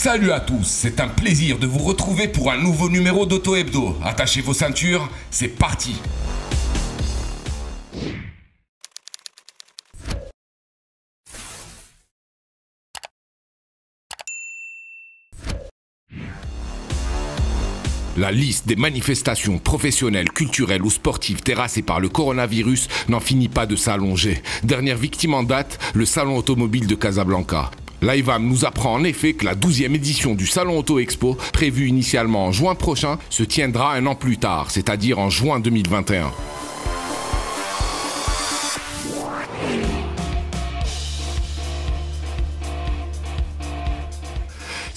Salut à tous, c'est un plaisir de vous retrouver pour un nouveau numéro d'Auto Hebdo. Attachez vos ceintures, c'est parti. La liste des manifestations professionnelles, culturelles ou sportives terrassées par le coronavirus n'en finit pas de s'allonger. Dernière victime en date, le salon automobile de Casablanca. L'IVAM nous apprend en effet que la 12e édition du Salon Auto Expo, prévue initialement en juin prochain, se tiendra un an plus tard, c'est-à-dire en juin 2021.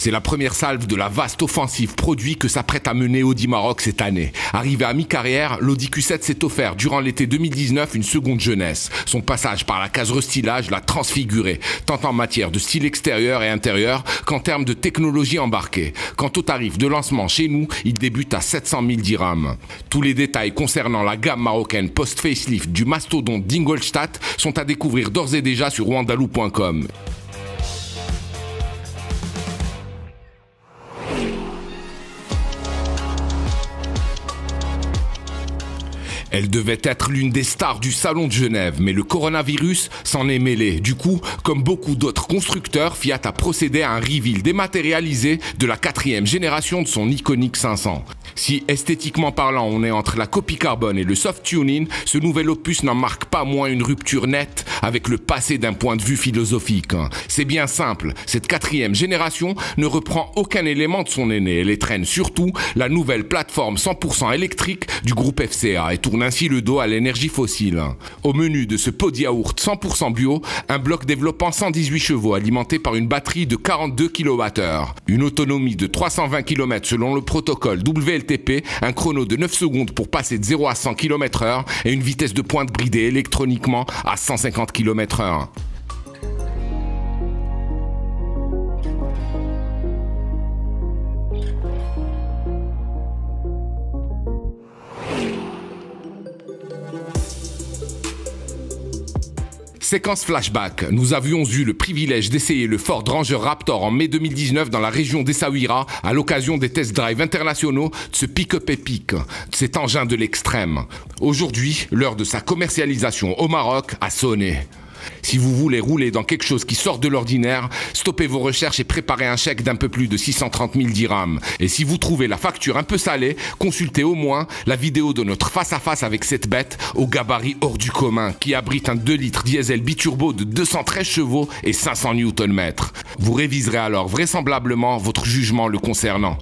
C'est la première salve de la vaste offensive produit que s'apprête à mener Audi Maroc cette année. Arrivé à mi-carrière, l'Audi Q7 s'est offert durant l'été 2019 une seconde jeunesse. Son passage par la case restylage l'a transfiguré, tant en matière de style extérieur et intérieur qu'en termes de technologie embarquée. Quant au tarif de lancement chez nous, il débute à 700 000 dirhams. Tous les détails concernant la gamme marocaine post-facelift du mastodonte d'Ingolstadt sont à découvrir d'ores et déjà sur wandaloo.com. Elle devait être l'une des stars du salon de Genève, mais le coronavirus s'en est mêlé. Du coup, comme beaucoup d'autres constructeurs, Fiat a procédé à un reveal dématérialisé de la 4e génération de son iconique 500. Si esthétiquement parlant, on est entre la copie carbone et le soft tuning, ce nouvel opus n'en marque pas moins une rupture nette avec le passé d'un point de vue philosophique. C'est bien simple, cette 4e génération ne reprend aucun élément de son aîné. Elle étrenne surtout la nouvelle plateforme 100% électrique du groupe FCA et tourne ainsi le dos à l'énergie fossile. Au menu de ce pot de yaourt 100% bio, un bloc développant 118 chevaux alimenté par une batterie de 42 kWh. Une autonomie de 320 km selon le protocole WLTP, un chrono de 9 secondes pour passer de 0 à 100 km/h et une vitesse de pointe bridée électroniquement à 150 km/h. Séquence flashback, nous avions eu le privilège d'essayer le Ford Ranger Raptor en mai 2019 dans la région d'Essaouira à l'occasion des test drive internationaux de ce pick-up épique, cet engin de l'extrême. Aujourd'hui, l'heure de sa commercialisation au Maroc a sonné. Si vous voulez rouler dans quelque chose qui sort de l'ordinaire, stoppez vos recherches et préparez un chèque d'un peu plus de 630 000 dirhams. Et si vous trouvez la facture un peu salée, consultez au moins la vidéo de notre face-à-face avec cette bête au gabarit hors du commun qui abrite un 2 litres diesel biturbo de 213 chevaux et 500 Nm. Vous réviserez alors vraisemblablement votre jugement le concernant.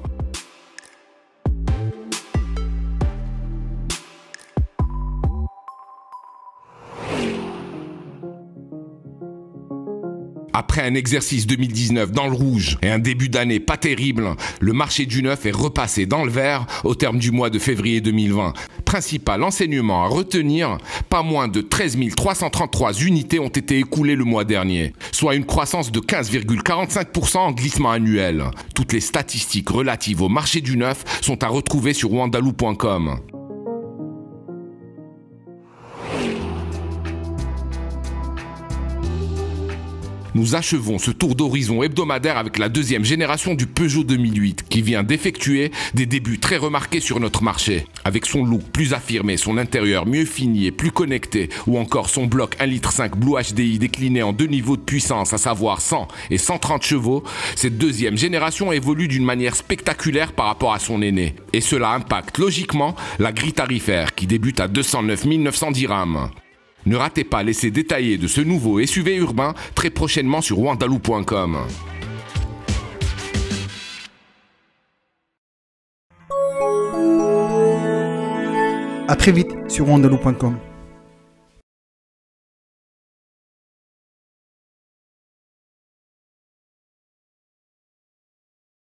Après un exercice 2019 dans le rouge et un début d'année pas terrible, le marché du neuf est repassé dans le vert au terme du mois de février 2020. Principal enseignement à retenir, pas moins de 13 333 unités ont été écoulées le mois dernier, soit une croissance de 15,45% en glissement annuel. Toutes les statistiques relatives au marché du neuf sont à retrouver sur wandaloo.com. Nous achevons ce tour d'horizon hebdomadaire avec la 2e génération du Peugeot 2008 qui vient d'effectuer des débuts très remarqués sur notre marché. Avec son look plus affirmé, son intérieur mieux fini et plus connecté ou encore son bloc 1,5 litre Blue HDI décliné en 2 niveaux de puissance, à savoir 100 et 130 chevaux, cette 2e génération évolue d'une manière spectaculaire par rapport à son aîné. Et cela impacte logiquement la grille tarifaire qui débute à 209 900 dirhams. Ne ratez pas l'essai détaillé de ce nouveau SUV urbain très prochainement sur wandaloo.com. À très vite sur wandaloo.com.